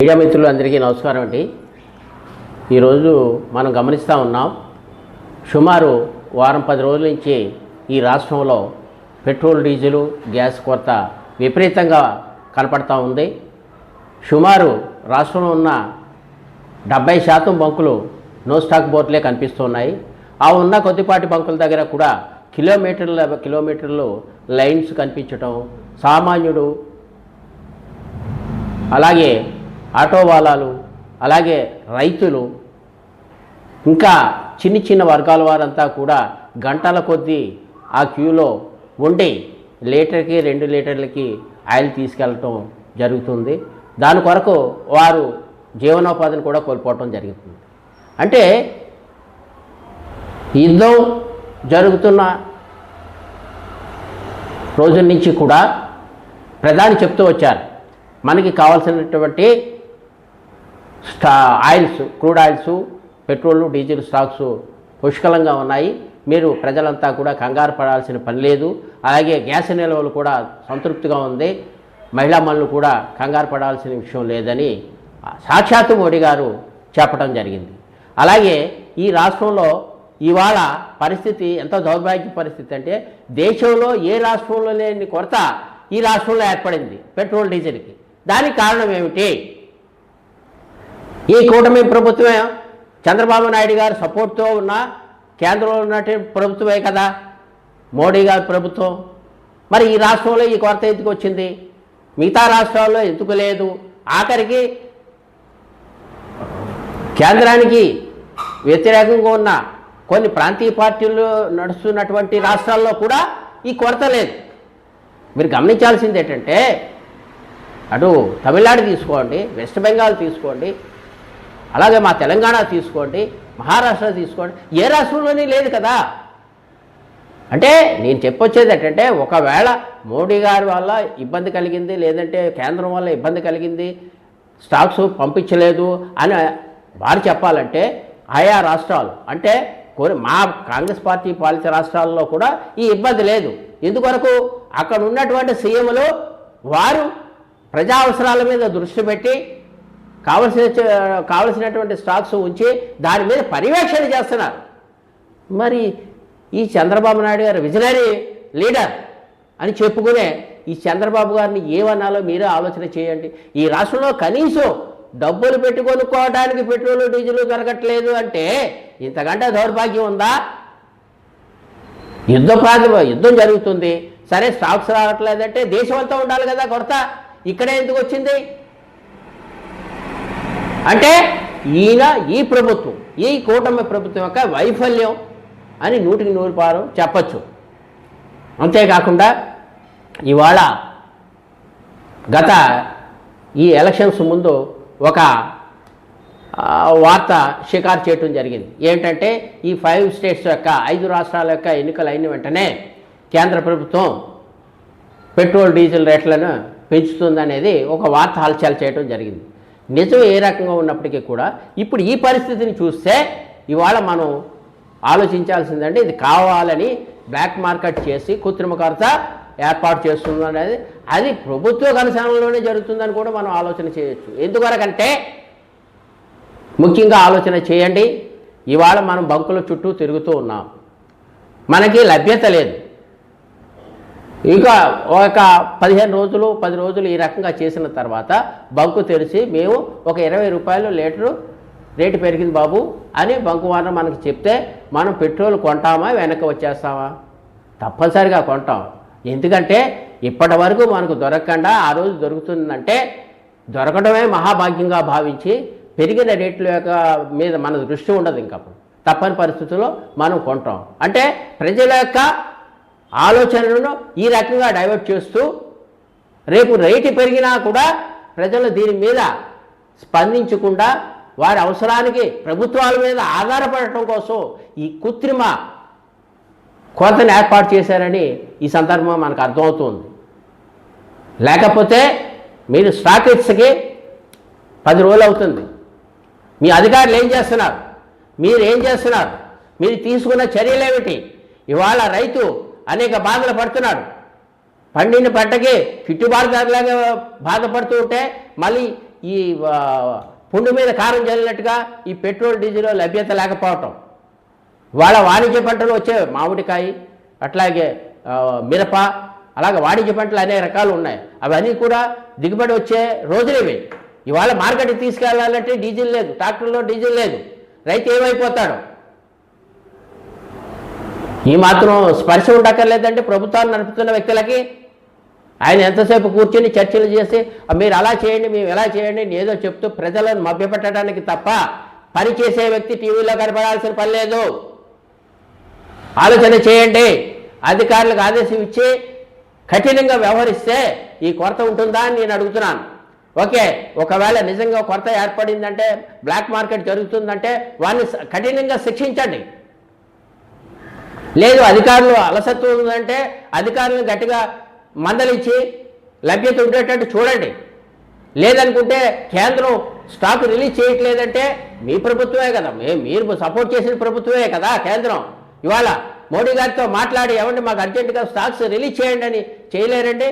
Media మిత్రులు అందరికీ నమస్కారం అండి. ఈరోజు మనం గమనిస్తూ ఉన్నాం, సుమారు వారం 10 రోజుల నుంచి ఈ రాష్ట్రంలో పెట్రోల్, డీజిల్, గ్యాస్ కొరత విపరీతంగా కనపడతా ఉంది. సుమారు రాష్ట్రంలో ఉన్న 70% బంకులు నో స్టాక్ బోర్డులే కనిపిస్తున్నాయి. ఆ ఉన్న కొద్దిపాటి బంకుల దగ్గర కూడా కిలోమీటర్లు లైన్స్ కనిపించటం, సామాన్యుడు అలాగే ఆటో వాలాలు, అలాగే రైతులు, ఇంకా చిన్న వర్గాల వారంతా కూడా గంటల కొద్దీ ఆ క్యూలో ఉండి లీటర్కి 2 లీటర్లకి ఆయిల్ తీసుకెళ్ళటం జరుగుతుంది. దాని కొరకు వారు జీవనోపాధిని కూడా కోల్పోవటం జరుగుతుంది. అంటే యుద్ధం జరుగుతున్న రోజుల నుంచి కూడా ప్రధాని చెప్తూ వచ్చారు, మనకి కావాల్సినటువంటి oils, crude oils, petrol, diesel stocks పుష్కలంగా ఉన్నాయి. మీరు ప్రజలంతా కూడా కంగారు పడాల్సిన పని లేదు. అలాగే గ్యాస్ నిల్వలు కూడా సంతృప్తిగా ఉంది. మహిళా మనులు కూడా కంగారు పడాల్సిన విషయం లేదని సాక్షాత్తు మోడీ గారు చెప్పడం జరిగింది. అలాగే ఈ రాష్ట్రంలో ఇవాళ పరిస్థితి ఎంత దౌర్భాగ్య పరిస్థితి అంటే, దేశంలో ఏ రాష్ట్రంలో లేని కొరత ఈ రాష్ట్రంలో ఏర్పడింది పెట్రోల్, డీజిల్కి. దానికి కారణం ఏమిటి? ఈ కూటమి ప్రభుత్వమే, చంద్రబాబు నాయుడు గారు సపోర్ట్తో ఉన్న కేంద్రంలో ఉన్నటువంటి ప్రభుత్వమే కదా మోడీ గారి ప్రభుత్వం. మరి ఈ రాష్ట్రంలో ఈ కొరత ఎందుకు వచ్చింది? మిగతా రాష్ట్రాల్లో ఎందుకు లేదు? ఆఖరికి కేంద్రానికి వ్యతిరేకంగా ఉన్న కొన్ని ప్రాంతీయ పార్టీలు నడుస్తున్నటువంటి రాష్ట్రాల్లో కూడా ఈ కొరత లేదు. మీరు గమనించాల్సింది ఏంటంటే, అటు తమిళనాడు తీసుకోండి, వెస్ట్ బెంగాల్ తీసుకోండి, అలాగే మా తెలంగాణ తీసుకోండి, మహారాష్ట్ర తీసుకోండి, ఏ రాష్ట్రంలోనే లేదు కదా. అంటే నేను చెప్పొచ్చేది ఏంటంటే, ఒకవేళ మోడీ గారి వల్ల ఇబ్బంది కలిగింది, లేదంటే కేంద్రం వల్ల ఇబ్బంది కలిగింది, స్టాక్స్ పంపించలేదు అని వారు చెప్పాలంటే, ఆయా రాష్ట్రాలు అంటే మా కాంగ్రెస్ పార్టీ పాలిత రాష్ట్రాల్లో కూడా ఈ ఇబ్బంది లేదు. ఎందుకొరకు? అక్కడ ఉన్నటువంటి సీఎంలు వారు ప్రజా అవసరాల మీద దృష్టి పెట్టి కావలసినటువంటి స్టాక్స్ ఉంచి దాని మీద పర్యవేక్షణ చేస్తున్నారు. మరి ఈ చంద్రబాబు నాయుడు గారు విజనరీ లీడర్ అని చెప్పుకునే ఈ చంద్రబాబు గారిని ఏమన్నాలో మీరే ఆలోచన చేయండి. ఈ రాష్ట్రంలో కనీసం డబ్బులు పెట్టి కొనుక్కోవడానికి పెట్రోలు, డీజిల్ దొరకట్లేదు అంటే ఇంతకంటే దౌర్భాగ్యం ఉందా? యుద్ధం జరుగుతుంది, సరే స్టాక్స్ రావట్లేదంటే దేశం అంతా ఉండాలి కదా కొరత. ఇక్కడే ఎందుకు వచ్చింది అంటే ఈ ప్రభుత్వం, ఈ కూటమి ప్రభుత్వం యొక్క వైఫల్యం అని 100% చెప్పచ్చు. అంతేకాకుండా ఇవాళ గత ఈ ఎలక్షన్స్ ముందు ఒక వార్త షికారు చేయటం జరిగింది. ఏంటంటే ఈ 5 స్టేట్స్ యొక్క 5 రాష్ట్రాల యొక్క ఎన్నికలు అయిన వెంటనే కేంద్ర ప్రభుత్వం పెట్రోల్, డీజిల్ రేట్లను పెంచుతుందనేది ఒక వార్త హల్చల్ చేయడం జరిగింది. నిజం ఏ రకంగా ఉన్నప్పటికీ కూడా ఇప్పుడు ఈ పరిస్థితిని చూస్తే ఇవాళ మనం ఆలోచించాల్సిందంటే, ఇది కావాలని బ్లాక్ మార్కెట్ చేసి కృత్రిమ కొరత ఏర్పాటు చేస్తుంది అనేది, అది ప్రభుత్వ కనసానంలోనే జరుగుతుందని కూడా మనం ఆలోచన చేయొచ్చు. ఎందువరకంటే ముఖ్యంగా ఆలోచన చేయండి, ఇవాళ మనం బంకుల చుట్టూ తిరుగుతూ ఉన్నాం, మనకి లభ్యత లేదు. ఇంకా ఒక 15 రోజులు 10 రోజులు ఈ రకంగా చేసిన తర్వాత బంకు తెరిచి మేము ఒక 20 రూపాయలు లీటరు రేటు పెరిగింది బాబు అని బంకు వారు మనకు చెప్తే మనం పెట్రోల్ కొంటామా, వెనక్కి వచ్చేస్తామా? తప్పనిసరిగా కొంటాం. ఎందుకంటే ఇప్పటి వరకు మనకు దొరకకుండా ఆ రోజు దొరుకుతుందంటే దొరకడమే మహాభాగ్యంగా భావించి పెరిగిన రేట్ల యొక్క మీద మన దృష్టి ఉండదు. ఇంకప్పుడు తప్పని పరిస్థితుల్లో మనం కొంటాం. అంటే ప్రజల యొక్క ఆలోచనలను ఈ రకంగా డైవర్ట్ చేస్తూ రేపు రేటు పెరిగినా కూడా ప్రజలు దీని మీద స్పందించకుండా వారి అవసరానికి ప్రభుత్వాల మీద ఆధారపడటం కోసం ఈ కృత్రిమ కొరతను ఏర్పాటు చేశారని ఈ సందర్భంగా మనకు అర్థమవుతుంది. లేకపోతే మీరు స్టాకిస్ట్కి 10 రోజులు అవుతుంది. మీ అధికారులు ఏం చేస్తున్నారు? మీరు ఏం చేస్తున్నారు? మీరు తీసుకున్న చర్యలు ఏమిటి? ఇవాళ రైతు అనేక బాధలు పడుతున్నాడు. పండిన పంటకి గిట్టుబాటు ధరలాగా బాధపడుతూ ఉంటే మళ్ళీ ఈ పుండు మీద కారం చల్లినట్టుగా ఈ పెట్రోల్ డీజిల్ లభ్యత లేకపోవటం, వాళ్ళ వాణిజ్య పంటలు వచ్చే మామిడికాయ, అట్లాగే మిరప, అలాగే వాణిజ్య పంటలు అనేక రకాలు ఉన్నాయి. అవన్నీ కూడా దిగుబడి వచ్చే రోజులేవి. ఇవాళ మార్కెట్కి తీసుకెళ్ళాలంటే డీజిల్ లేదు, ట్రాక్టర్లో డీజిల్ లేదు, రైతు ఏమైపోతాడు? ఈ మాత్రం స్పర్శ ఉండక్కర్లేదంటే ప్రభుత్వాన్ని నడుపుతున్న వ్యక్తులకి. ఆయన ఎంతసేపు కూర్చొని చర్చలు చేసి మీరు అలా చేయండి, మేము ఎలా చేయండి ఏదో చెప్తూ ప్రజలను మభ్యపెట్టడానికి తప్ప పనిచేసే వ్యక్తి టీవీలో కనపడాల్సిన పని లేదు. ఆలోచన చేయండి. అధికారులకు ఆదేశం ఇచ్చి కఠినంగా వ్యవహరిస్తే ఈ కొరత ఉంటుందా అని నేను అడుగుతున్నాను. ఓకే, ఒకవేళ నిజంగా కొరత ఏర్పడిందంటే, బ్లాక్ మార్కెట్ జరుగుతుందంటే వారిని కఠినంగా శిక్షించండి. లేదు అధికారులు అలసత్వం ఉందంటే అధికారులను గట్టిగా మందలించి లభ్యత ఉండేటట్టు చూడండి. లేదనుకుంటే కేంద్రం స్టాక్ రిలీజ్ చేయట్లేదంటే మీ ప్రభుత్వమే కదా, మీరు సపోర్ట్ చేసిన ప్రభుత్వమే కదా కేంద్రం. ఇవాళ మోడీ గారితో మాట్లాడి ఏమండి మాకు అర్జెంటుగా స్టాక్స్ రిలీజ్ చేయండి అని చేయలేరండి.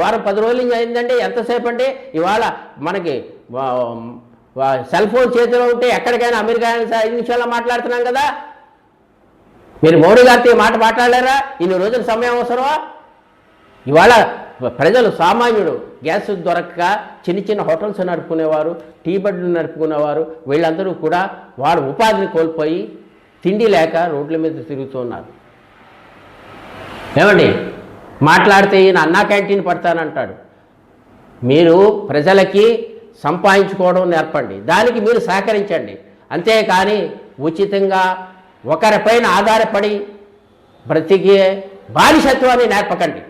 వారం 10 రోజులు అయిందండి, ఎంతసేపు అండి? ఇవాళ మనకి సెల్ ఫోన్ చేతిలో ఉంటే ఎక్కడికైనా అమెరికా 5 నిమిషాల్లో మాట్లాడుతున్నాం కదా. మీరు మోడీ గారితో మాట మాట్లాడలేరా? ఇన్ని రోజుల సమయం అవసరమా? ఇవాళ ప్రజలు సామాన్యుడు గ్యాస్ దొరక్క చిన్న చిన్న హోటల్స్ నడుపుకునేవారు, టీ బడ్లు నడుపుకునేవారు, వీళ్ళందరూ కూడా వాడు ఉపాధిని కోల్పోయి తిండి లేక రోడ్ల మీద తిరుగుతున్నారు. ఏమండి మాట్లాడితే ఈయన అన్నా క్యాంటీన్ పడతానంటాడు. మీరు ప్రజలకి సంపాదించుకోవడం నేర్పండి, దానికి మీరు సహకరించండి. అంతేకాని ఉచితంగా ఒకరిపైన ఆధారపడి బ్రతికే బానిసత్వాన్ని నేర్పకండి.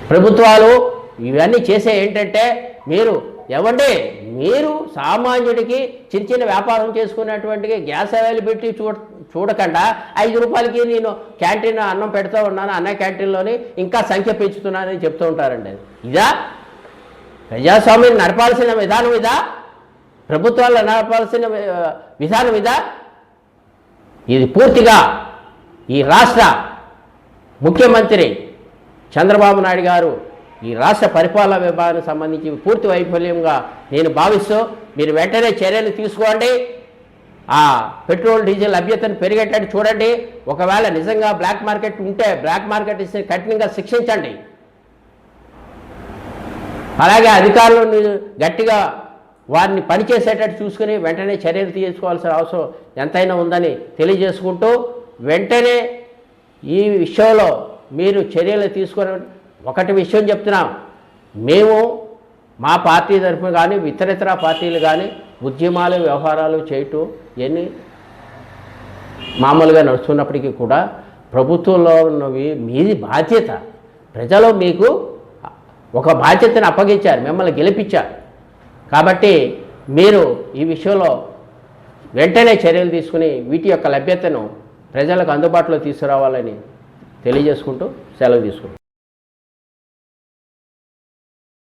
ప్రభుత్వాలు ఇవన్నీ చేసే ఏంటంటే మీరు సామాన్యుడికి చిన్న చిన్న వ్యాపారం చేసుకునేటువంటి గ్యాస్ అవైలబిలిటీ చూడకుండా 5 రూపాయలకి నేను క్యాంటీన్ అన్నం పెడతా ఉన్నాను, అన్న క్యాంటీన్లోని ఇంకా సంఖ్య పెంచుతున్నానని చెప్తూ ఉంటారండి. ఇదా ప్రజాస్వామ్యం నడపాల్సిన విధానం? ఇదా ప్రభుత్వాలు నడపాల్సిన విధానం? ఇదా? ఇది పూర్తిగా ఈ రాష్ట్ర ముఖ్యమంత్రి చంద్రబాబు నాయుడు గారు ఈ రాష్ట్ర పరిపాలన విభాగానికి సంబంధించి పూర్తి వైఫల్యంగా నేను భావిస్తూ మీరు వెంటనే చర్యలు తీసుకోండి. ఆ పెట్రోల్ డీజిల్ లభ్యతను పెరిగేటట్టు చూడండి. ఒకవేళ నిజంగా బ్లాక్ మార్కెట్ ఉంటే బ్లాక్ మార్కెట్ కఠినంగా శిక్షించండి. అలాగే అధికారులను గట్టిగా వారిని పనిచేసేటట్టు చూసుకుని వెంటనే చర్యలు తీసుకోవాల్సిన అవసరం ఎంతైనా ఉందని తెలియజేసుకుంటూ, వెంటనే ఈ విషయంలో మీరు చర్యలు తీసుకొని ఒకటి విషయం చెప్తున్నాం, మేము మా పార్టీ తరఫున కానీ ఇతరితర పార్టీలు కానీ ఉద్యమాలు వ్యవహారాలు చేయటం ఇవన్నీ మామూలుగా నడుస్తున్నప్పటికీ కూడా ప్రభుత్వంలో ఉన్నవి మీది బాధ్యత. ప్రజలు మీకు ఒక బాధ్యతను అప్పగించారు, మిమ్మల్ని గెలిపించారు. కాబట్టి మీరు ఈ విషయంలో వెంటనే చర్యలు తీసుకుని వీటి యొక్క లభ్యతను ప్రజలకు అందుబాటులో తీసుకురావాలని తెలియజేసుకుంటూ సెలవు తీసుకుంటాం.